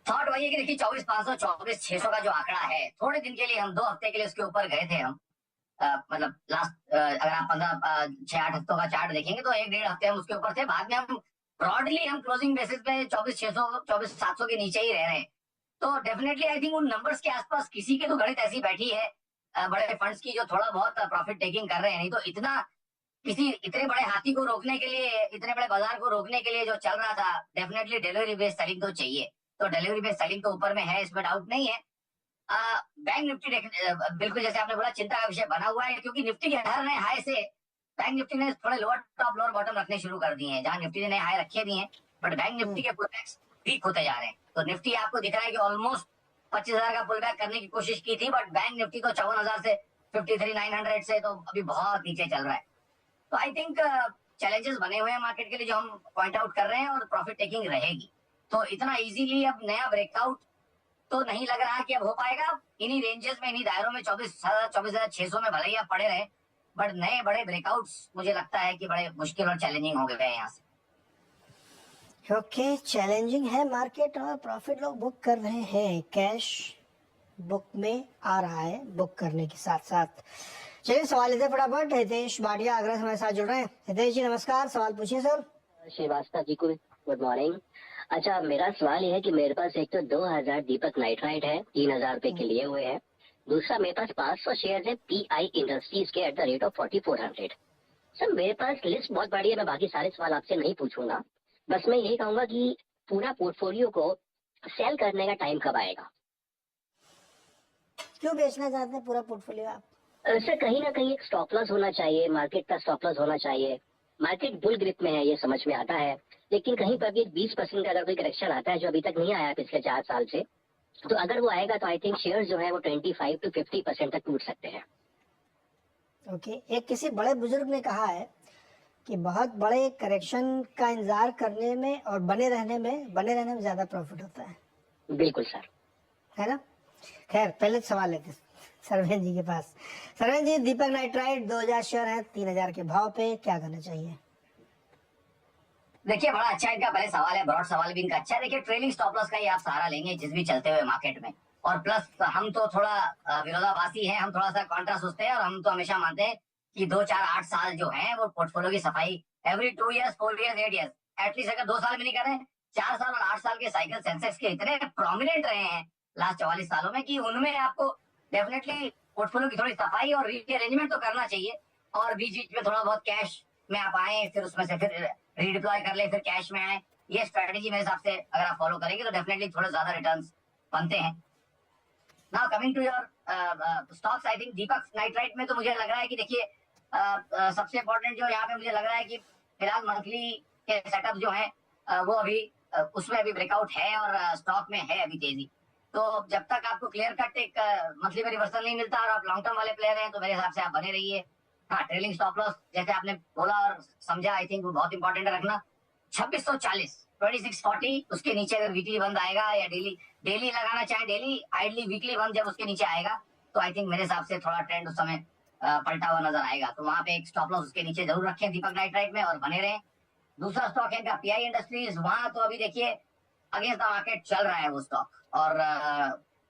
Thought वही है कि देखिए 24,500 24,600 का जो आंकड़ा है, थोड़े दिन के लिए हम 2 हफ्ते के लिए उसके ऊपर गए थे हम। मतलब लास्ट अगर आप 6 8 हफ्तों का चार्ट देखेंगे तो 1 1.5 हफ्ते हम उसके ऊपर थे। बाद में हम ब्रॉडली हम क्लोजिंग बेसिस पे 24,600 24,700 के नीचे ही रह रहे हैं। तो डेफिनेटली आई थिंक उन नंबर्स के आसपास किसी की तो गणित ऐसी बैठी है, बड़े फंड्स की, जो थोड़ा बहुत प्रॉफिट टेकिंग कर रहे हैं। नहीं तो इतना किसी इतने बड़े हाथी को रोकने के लिए, इतने बड़े बाजार को रोकने के लिए जो चल रहा था, डेफिनेटली डिलीवरी बेस्ड सेलिंग तो चाहिए। तो डिलीवरी बेस्ड सेलिंग तो ऊपर में है, इसमें डाउट नहीं है। बैंक निफ्टी बिल्कुल जैसे आपने बोला चिंता का विषय बना हुआ है, क्योंकि निफ्टी के हर नए हाई से बैंक निफ्टी ने थोड़े लोअर टॉप लोअर बॉटम रखने शुरू कर दिए हैं। जहां निफ्टी ने नए हाई रखे दिए हैं, बट बैंक निफ्टी के पुलबैक्स वीक होते जा रहे हैं। तो निफ्टी आपको दिख रहा है कि ऑलमोस्ट 25,000 का पुलबैक करने की कोशिश की थी, बट बैंक निफ्टी तो 54,000 से 53,900 से तो अभी बहुत नीचे चल रहा है। तो आई थिंक चैलेंजेस बने हुए हैं मार्केट के लिए, जो हम पॉइंट आउट कर रहे हैं, और प्रॉफिट टेकिंग रहेगी। तो इतना इजीली अब नया ब्रेकआउट तो नहीं लग रहा कि अब हो पाएगा। इन्हीं रेंजेस में, इन्हीं दायरों में 24,600 में भले ही आप पड़े रहे, बट नए बड़े ब्रेकआउट्स मुझे लगता है कि बड़े मुश्किल और चैलेंजिंग हो गए हैं यहाँ से। ओके, चैलेंजिंग है मार्केट और प्रॉफिट लोग बुक कर रहे हैं। कैश बुक में आ रहा है बुक करने के साथ साथ। चलिए सवाल लेते फटाफट। हितेश भाटिया आगरा से हमारे साथ जुड़ रहे हैं। हितेश जी नमस्कार, सवाल पूछिए सर। श्रीवास्तव जी को गुड मॉर्निंग। अच्छा, मेरा सवाल यह है कि मेरे पास एक तो 2,000 दीपक नाइट्राइट है, 3,000 रुपए के लिए हुए हैं। दूसरा मेरे पास 500 शेयर है PI इंडस्ट्रीज के at the rate of 4,400। Sir मेरे पास लिस्ट बहुत बड़ी है, मैं बाकी सारे सवाल आपसे नहीं पूछूंगा। बस मैं यही कहूंगा कि पूरा पोर्टफोलियो को सेल करने का टाइम कब आएगा? क्यों बेचना चाहते हैं पूरा पोर्टफोलियो आप? सर कहीं ना कहीं एक स्टॉप लॉस होना चाहिए, मार्केट का स्टॉप लॉस होना चाहिए। मार्केट बुल ग्रिप में है, ये समझ में आता है, लेकिन कहीं पर भी 20% का अगर कोई करेक्शन आता है, जो अभी तक नहीं आया पिछले 4 साल से, तो अगर वो आएगा तो आई थिंक शेयर जो है वो 25 to 50% तक टूट सकते हैं। ओके, एक किसी बड़े बुजुर्ग ने कहा है कि बहुत बड़े करेक्शन का इंतजार करने में और बने रहने में ज्यादा प्रॉफिट होता है। बिल्कुल सर, है ना। खैर पहले सवाल लेते सरवेन जी के पास। सरवेन जी, दीपक नाइट्राइट 2,000 शेयर है 3,000 के भाव पे, क्या करना चाहिए? देखिए बड़ा अच्छा इनका पहले सवाल है, ब्रॉड सवाल भी इनका अच्छा है। देखिए ट्रेलिंग स्टॉप लॉस का ही आप सहारा लेंगे जिस भी चलते हुए मार्केट में। और प्लस हम तो थोड़ा विरोधाभासी हैं, हम थोड़ा सा कॉन्ट्रा सोचते हैं, और हम तो हमेशा मानते हैं कि 2 4 8 साल जो है वो पोर्टफोलियो की सफाई every 2 years 4 years 8 years, at least अगर 2 साल में नहीं कर रहे हैं, 4 साल और 8 साल के साइकिल सेंसेक्स के इतने प्रोमिनेंट रहे हैं लास्ट 44 सालों में, कि उनमें आपको डेफिनेटली पोर्टफोलियो की थोड़ी सफाई और रीअरेंजमेंट तो करना चाहिए। और बीच बीच में थोड़ा बहुत कैश में आप आए, फिर उसमें से फिर रीडिप्लॉय कर ले, फिर कैश में आए। ये स्ट्रेटेजी मेरे हिसाब से अगर आप फॉलो करेंगे तो डेफिनेटली थोड़े ज्यादा रिटर्न्स बनते हैं। Now coming to your stocks, I think Deepak nitrite में तो मुझे लग रहा है कि देखिए सबसे इंपॉर्टेंट जो यहाँ पे मुझे लग रहा है कि फिलहाल मंथली के सेटअप जो है वो अभी उसमें अभी ब्रेकआउट है, और स्टॉक में है अभी तेजी। तो जब तक आपको क्लियर कट एक मंथली में रिवर्सल नहीं मिलता और आप लॉन्ग टर्म वाले प्लेयर हैं, तो मेरे हिसाब से आप बने रहिए। हाँ, ट्रेलिंग स्टॉप लॉस जैसे आपने बोला और समझा, आई थिंक वो बहुत इंपॉर्टेंट है रखना। 2640 2640 उसके नीचे अगर वीकली बंद आएगा, या डेली डेली लगाना चाहे डेली, आइडली वीकली बंद जब उसके नीचे आएगा, तो आई थिंक मेरे हिसाब से थोड़ा ट्रेंड उस समय पलटा हुआ नजर आएगा। तो वहां पे एक स्टॉप लॉस उसके नीचे जरूर रखें दीपक नाइट्राइट में, और बने रहें। दूसरा स्टॉक है इनका PI इंडस्ट्रीज। वहां तो अभी देखिए अगेंस्ट द मार्केट चल रहा है वो स्टॉक, और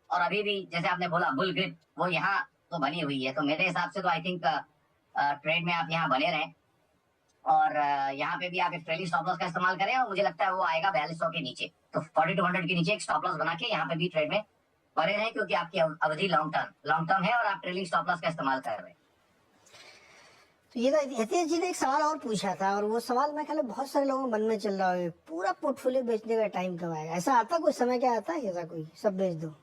अभी भी जैसे आपने बोला बुल ग्रिप वो यहाँ तो बनी हुई है। तो मेरे हिसाब से तो आई थिंक ट्रेड में आप यहाँ बने रहें, और यहाँ पे भी आप एक ट्रेलिंग स्टॉप लॉस का इस्तेमाल करें, और मुझे लगता है वो आएगा 4200 के नीचे। तो 4200 के नीचे एक स्टॉप लॉस बना के यहाँ पे भी ट्रेड में बने रहें, क्योंकि आपकी अवधि लॉन्ग टर्म है और आप ट्रेलिंग स्टॉप लॉस का इस्तेमाल कर रहे हैं। तो ये हितेश जी ने एक सवाल और पूछा था, और वो सवाल मैं ख्याल बहुत सारे लोगों के मन में चल रहा है, पूरा पोर्टफोलियो बेचने का टाइम कब आएगा? ऐसा आता कोई समय, क्या आता है ऐसा कोई सब बेच दो?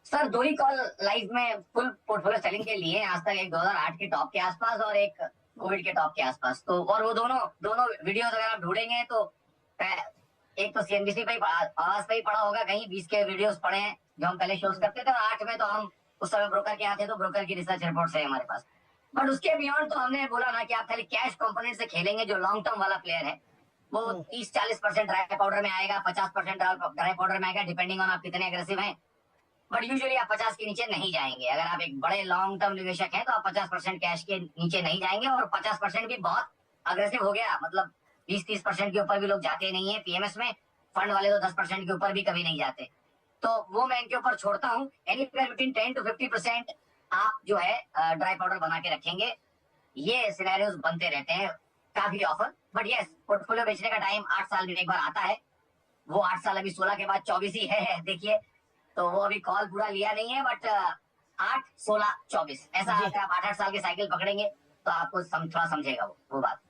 सर 2 ही कॉल लाइफ में फुल पोर्टफोलियो सेलिंग के लिए आज तक, एक 2008 के टॉप के आसपास और एक कोविड के टॉप के आसपास। तो और वो दोनों वीडियोस अगर आप ढूंढेंगे तो एक तो CNBC पे ही आवाज पे ही पड़ा होगा, कहीं 20 के वीडियोस पड़े हैं जो हम पहले शोज करते थे, और 8 में तो हम उस समय ब्रोकर के यहाँ थे, तो ब्रोकर की रिसर्च रिपोर्ट है हमारे पास। बट उसके बियॉन्ड तो हमने बोला ना कि आप खाली कैश कंपोनेंट से खेलेंगे, जो लॉन्ग टर्म वाला प्लेयर है वो 30-40% ड्राई पाउडर में आएगा, 50% ड्राई पाउडर में आएगा, डिपेंडिंग ऑन आप कितने अग्रेसिव हैं। बट यूजुअली आप 50 के नीचे नहीं जाएंगे। अगर आप एक बड़े लॉन्ग टर्म निवेशक हैं तो आप 50% कैश के नीचे नहीं जाएंगे, और 50% भी बहुत अग्रेसिव हो गया, मतलब 20-30% के ऊपर भी लोग जाते नहीं है PMS में। फंड वाले तो 10% के ऊपर भी कभी नहीं जाते, तो वो मैं इनके ऊपर छोड़ता हूँ। एनीवेयर बिटवीन 10 to 50% आप जो है ड्राई पाउडर बना के रखेंगे। ये सिनेरियोज बनते रहते हैं काफी ऑफर, बट यस पोर्टफोलियो बेचने का टाइम 8 साल में एक बार आता है। वो 8 साल अभी 16 के बाद 24 ही है देखिए, तो वो अभी कॉल पूरा लिया नहीं है, बट 8, 16, 24 ऐसा जी। अगर आप 8-8 साल के साइकिल पकड़ेंगे तो आपको थोड़ा समझेगा वो बात।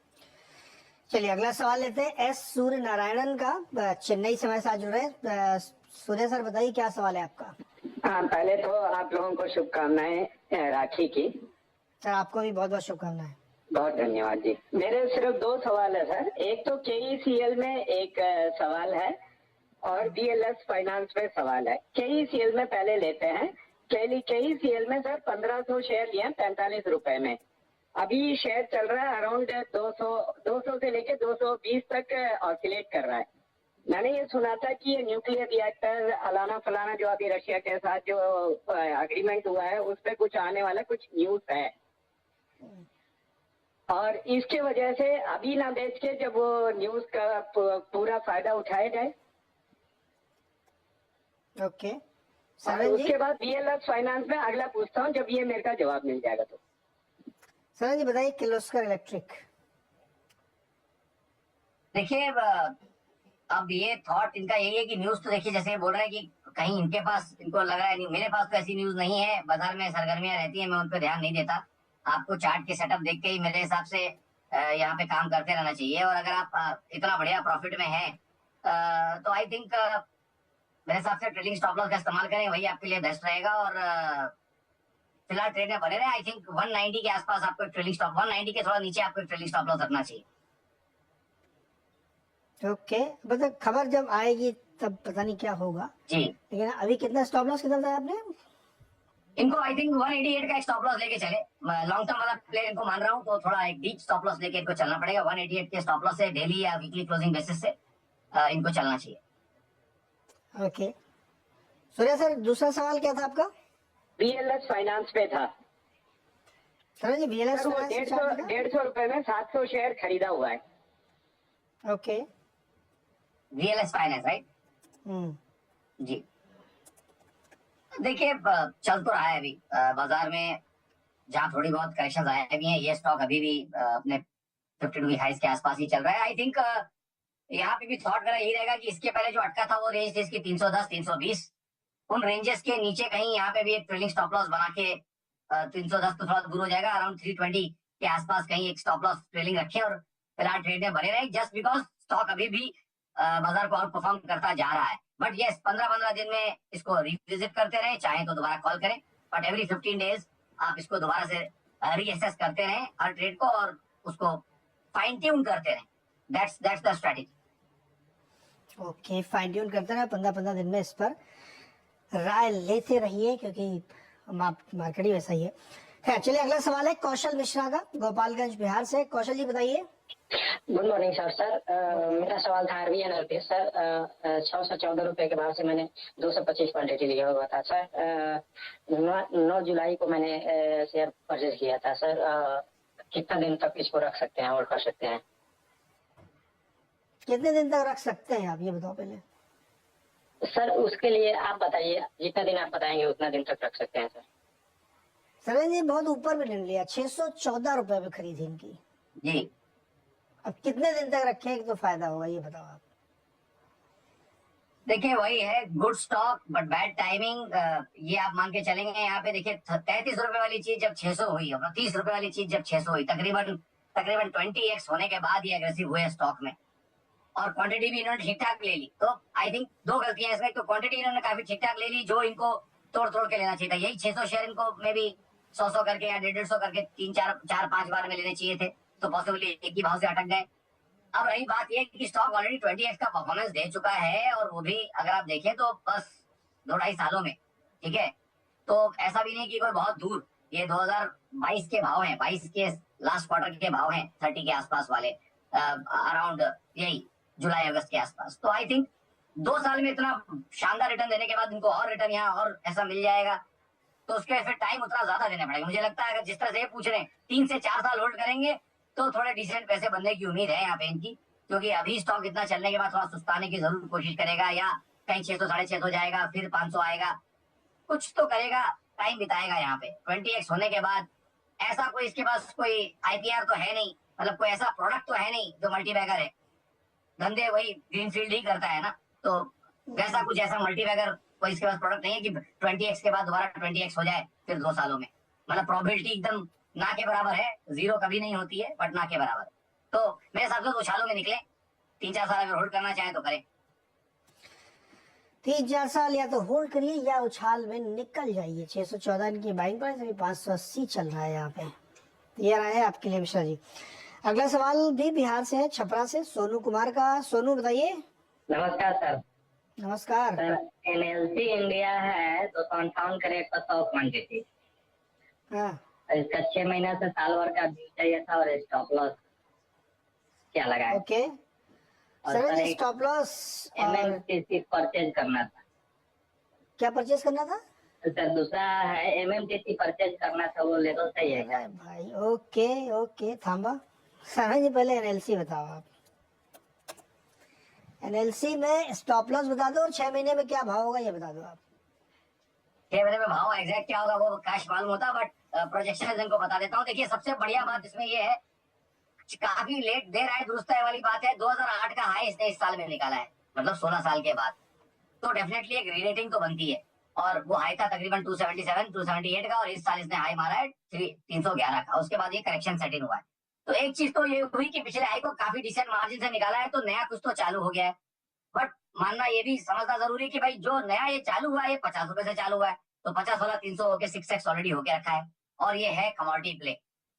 चलिए अगला सवाल लेते हैं एस सूर्य नारायणन का, चेन्नई से हमारे साथ जुड़ रहे हैं। सूर्य सर बताइए क्या सवाल है आपका। हाँ, पहले तो आप लोगों को शुभकामनाएं राखी की। सर आपको भी बहुत बहुत शुभकामनाएं। बहुत धन्यवाद जी। मेरे सिर्फ 2 सवाल है सर। एक तो केईसीएल में एक सवाल है और बीएलएस फाइनेंस में सवाल है। केईसीएल में पहले लेते हैं। केईसीएल में सर 1500 शेयर लिए 45 रुपए में। अभी शेयर चल रहा है अराउंड 200 से लेके 220 तक ऑसिलेट कर रहा है। मैंने ये सुना था कि ये न्यूक्लियर रिएक्टर अलाना फलाना जो अभी रशिया के साथ जो अग्रीमेंट हुआ है उस पर कुछ आने वाला कुछ न्यूज है, और इसके वजह से अभी ना बेच के जब वो न्यूज का पूरा फायदा उठाया जाए। ओके और सरन जी। उसके बाद बीएलएस फाइनेंस में अगला पूछता हूँ जब ये मेरे का जवाब मिल जाएगा तो। सरन जी बताइए किर्लोस्कर इलेक्ट्रिक। देखिए अब ये थॉट इनका यही है कि न्यूज तो देखिए जैसे बोल रहे हैं कि कहीं इनके पास, इनको लग रहा है मेरे पास तो ऐसी न्यूज नहीं है, बाजार में सरगर्मियां रहती हैं, मैं उन पर ध्यान नहीं देता। आपको चार्ट के सेटअप देख के ही मेरे हिसाब से यहाँ पे काम करते रहना चाहिए। और अगर आप इतना बढ़िया प्रॉफिट में हैं तो आई थिंक मेरे हिसाब से ट्रेडिंग स्टॉप लॉस का इस्तेमाल करें, वही आपके लिए बेस्ट रहेगा। और फिलहाल ट्रेड में बने रहे। आई थिंक 190 के आसपास आपको ट्रेडिंग स्टॉप, 190 के थोड़ा नीचे आपको ट्रेडिंग स्टॉप लॉस रखना चाहिए। ओके मतलब खबर जब आएगी तब पता नहीं क्या होगा जी, लेकिन अभी कितना स्टॉप लॉस कितना था आपने। इनको आई थिंक 188 का एक स्टॉप लॉस लेके चले। लॉन्ग टर्म वाला प्लेयर इनको मान रहा हूँ, तो थोड़ा एक डीप स्टॉप लॉस लेके इनको चलना पड़ेगा। 188 के स्टॉप लॉस से डेली या वीकली क्लोजिंग बेसिस से इनको चलना चाहिए। ओके सूर्य सर दूसरा सवाल क्या था आपका। बीएलएस फाइनेंस पे था सरन जी बीएलएस सर, वो 150 रुपए में 700 शेयर खरीदा हुआ है। Okay VLS finance right. जी देखिए चल तो रहा है अभी बाजार में, जहाँ थोड़ी बहुत करेक्शन आए भी हैं, ये स्टॉक अभी भी अपने 52 वीक हाइस के आसपास ही चल रहा है। आई थिंक यहाँ पे भी थॉट मेरा यही रहेगा कि इसके पहले जो अटका था वो रेंज थी इसकी 310 320, उन रेंजेस के नीचे कहीं यहाँ पे भी एक ट्रेलिंग स्टॉप लॉस बना के 310 तो थोड़ा दूर हो जाएगा, अराउंड 320 के आसपास कहीं एक स्टॉप लॉस ट्रेलिंग रखे और फिलहाल ट्रेड में बने रहे, जस्ट बिकॉज स्टॉक अभी भी बाजार को आउट परफॉर्म करता जा रहा है। बट यस 15-15 दिन में इसको रिविजिट करते रहे, चाहे तो दोबारा कॉल करें, बट एवरी 15 डेज आप इसको दोबारा से रीअसेस करते रहें हर ट्रेड को और उसको फाइन ट्यून करते रहें। That's the strategy. Okay fine tune करते रहे 15-15 दिन में इस पर राय लेते रहिए क्योंकि मार्केट ही वैसा ही है। खैर चलिए अगला सवाल है कौशल मिश्रा का, गोपालगंज बिहार से। कौशल जी बताइए। Good morning sir. मेरा सवाल था आरबीएनएल सर। 614 रुपए के भाव से मैंने 225 क्वांटिटी लिया हुआ था सर। 9 जुलाई को मैंने शेयर परचेज किया था सर। कितना दिन तक इसको रख सकते हैं, होल्ड कर सकते हैं? कितने दिन तक रख सकते हैं आप ये बताओ पहले। सर उसके लिए आप बताइए, जितना दिन आप बताएंगे उतना दिन तक रख सकते हैं सर। सर जी बहुत ऊपर में ले लिया, 614 रुपए में खरीदी इनकी जी अब कितने दिन तक रखें तो फायदा होगा ये बताओ आप। देखिए वही है, good stock but bad timing. ये आप मान के चलेंगे यहाँ पे देखिए 33 रुपए वाली चीज जब 600 हुई, 30 रुपए वाली चीज जब 600 हुई, तकरीबन 20x होने के बाद ये एग्रेसिव हुए स्टॉक में और क्वांटिटी भी इन्होंने ठीक ठाक ले ली। तो आई थिंक 2 गलतियां इसमें, तो क्वांटिटी इन्होंने काफी ठीक ठाक ले ली जो इनको तोड़ तोड़ के लेना चाहिए था। यही 600 शेयर इनको मे भी 100 करके या 150 करके 3-4-5 बार में लेने चाहिए थे, तो पॉसिबली एक ही भाव से अटक गए। अब रही बात ये कि स्टॉक ऑलरेडी 20x का परफॉर्मेंस दे चुका है और वो भी अगर आप देखें तो बस 2-2.5 सालों में, ठीक है। तो ऐसा भी नहीं कि कोई बहुत दूर, ये 2022 के भाव हैं, 22 के लास्ट क्वार्टर के भाव हैं 30 के आसपास वाले, अराउंड यही जुलाई अगस्त के आसपास। तो आई थिंक 2 साल में इतना शानदार रिटर्न देने के बाद इनको और रिटर्न यहाँ और ऐसा मिल जाएगा, तो उसके फिर टाइम उतना ज्यादा देना पड़ेगा। मुझे लगता है अगर जिस तरह से पूछ रहे हैं 3 से 4 साल होल्ड करेंगे तो थोड़े डिसेंट पैसे बनने की उम्मीद है यहाँ पे इनकी, क्योंकि अभी स्टॉक इतना चलने के बाद थोड़ा सुस्ताने की जरूर कोशिश करेगा, या कहीं 600 650 जाएगा, फिर 500 आएगा, कुछ तो करेगा, टाइम बिताएगा यहाँ पे। 20x होने के बाद ऐसा कोई इसके पास कोई आईपीआर तो है नहीं, मतलब कोई ऐसा प्रोडक्ट तो है नहीं जो मल्टी बैगर है। धंधे वही ग्रीनफील्ड ही करता है ना, तो वैसा कुछ ऐसा मल्टी बैगर कोई इसके पास प्रोडक्ट नहीं है कि 20x के बाद दोबारा 20x हो जाए फिर 2 सालों में। मतलब प्रोबेबिलिटी एकदम ना के बराबर है, जीरो कभी नहीं होती है, बट ना के बराबर है। तो मेरे हिसाब से उछालों में निकले, 3-4 साल अगर होल्ड करना चाहे तो करें। 3-4 साल या तो होल्ड करिए या उछाल में निकल जाइए। 614 इनकी बाइंग प्राइस, अभी 580 चल रहा है यहाँ पे। ये रहा है आपके लिए मिश्रा जी। अगला सवाल भी बिहार से है, छपरा से, सोनू कुमार का। सोनू बताइए। नमस्कार सर। नमस्कार सर, एनएलसी इंडिया है तो 58 करेट का स्टॉक क्वांटिटी, हाँ इसका 6 महीना से साल भर का व्यू चाहिए था और स्टॉप लॉस क्या लगाए? ओके और सर, सर जी एक स्टॉप लॉस एमएमटीसी परचेज करना था क्या परचेज करना था? सर। दूसरा है एमएमटीसी परचेज करना था, वो लेवल सही है क्या? अरे भाई ओके ओके थांबा। सर जी पहले एनएलसी बताओ आप। एनएलसी में स्टॉप लॉस बता दो और 6 महीने में क्या भाव होगा ये बता दो आप। 6 महीने में भाव एग्जैक्ट क्या होगा वो कैश मालूम होता, बट प्रोजेक्शन इनको बता देता हूँ। देखिए सबसे बढ़िया बात इसमें ये है, काफी लेट देर आए दुरुस्त है वाली बात है, 2008 का हाई इसने इस साल में निकाला है, मतलब 16 साल के बाद। तो डेफिनेटली एक रीरेटिंग तो बनती है, और वो हाई था तकरीबन 277 278 का, और इस साल इसने हाई मारा है 311 का। उसके बाद ये करेक्शन सेट इन हुआ है। तो एक चीज तो ये हुई कि पिछले हाई को काफी डिसेंट मार्जिन से निकाला है, तो नया कुछ तो चालू हो गया है। बट मानना ये भी समझना जरूरी है कि भाई जो नया ये चालू हुआ है ये 50 रुपए से चालू हुआ है, तो 50 वाला 300 होके 6x ऑलरेडी होके रखा है, और ये है कमोडिटी प्ले।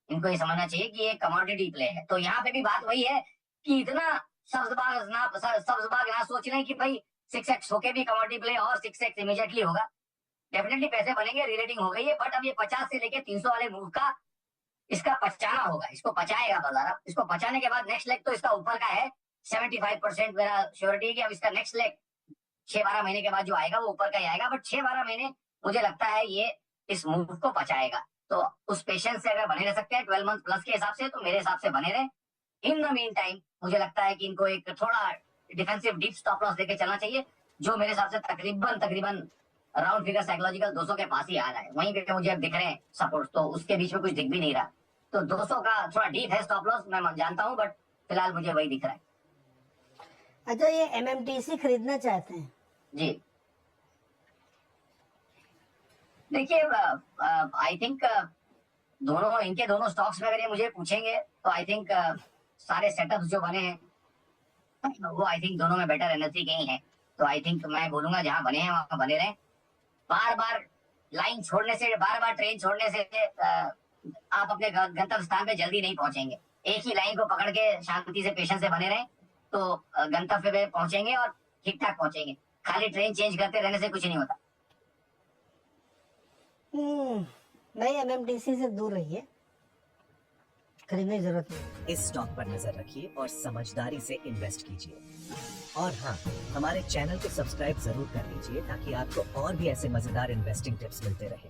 इनको ये समझना चाहिए कि ये कमोडिटी प्ले है। तो यहाँ पे भी बात वही है कि इतना सब्जबाग ना सोच लें कि भाई 6x होके भी कमोडिटी प्ले और 6x इमीडिएटली होगा। डेफिनेटली पैसे बनेंगे, रीरेटिंग हो गई है, बट अब ये 50 से लेके 300 वाले मूव का इसका पचाना होगा, इसको पचाएगा बाजार। इसको पचाने के बाद नेक्स्ट लेग तो इसका ऊपर का है 75% मेरा श्योरिटी है कि अब इसका नेक्स्ट लेग 6-12 महीने के बाद जो आएगा वो ऊपर का ही आएगा, बट 6-12 महीने मुझे लगता है ये इस मूव को पचाएगा। तो उस पेशेंस से अगर बने रह सकते हैं 12 मंथ प्लस के हिसाब से, तो मेरे हिसाब से बने रहे। इन द मीन टाइम मुझे लगता है कि इनको एक थोड़ा डिफेंसिव डीप स्टॉप लॉस लेके चलना चाहिए, जो मेरे हिसाब से तकरीबन राउंड फिगर साइकोलॉजिकल 200 के पास ही आ रहा है। वहीं पे मुझे अब दिख रहे हैं सपोर्ट, तो उसके बीच में कुछ दिख भी नहीं रहा। तो 200 का थोड़ा डीप है स्टॉप लॉस, मैं जानता हूँ, बट फिलहाल मुझे वही दिख रहा है। अच्छा, ये एमएमटीसी खरीदना चाहते हैं जी, देखिए आई थिंक दोनों इनके दोनों स्टॉक्स में अगर ये मुझे पूछेंगे तो आई थिंक सारे सेटअप्स जो बने हैं वो आई थिंक दोनों में बेटर एनर्जी के ही है। तो आई थिंक मैं बोलूंगा जहां बने हैं वहां बने रहें। बार बार लाइन छोड़ने से, बार बार ट्रेन छोड़ने से आप अपने गंतव्य स्थान पे जल्दी नहीं पहुंचेंगे। एक ही लाइन को पकड़ के शांति से पेशेंस से बने रहें तो गंतव्य पे पहुंचेंगे और ठीक ठाक पहुंचेंगे। खाली ट्रेन चेंज करते रहने से कुछ नहीं होता। नहीं, एमएमटीसी से दूर रहिए, खरीदने की जरूरत नहीं। इस स्टॉक पर नजर रखिए और समझदारी से इन्वेस्ट कीजिए। और हाँ, हमारे चैनल को सब्सक्राइब जरूर कर लीजिए ताकि आपको और भी ऐसे मजेदार इन्वेस्टिंग टिप्स मिलते रहे।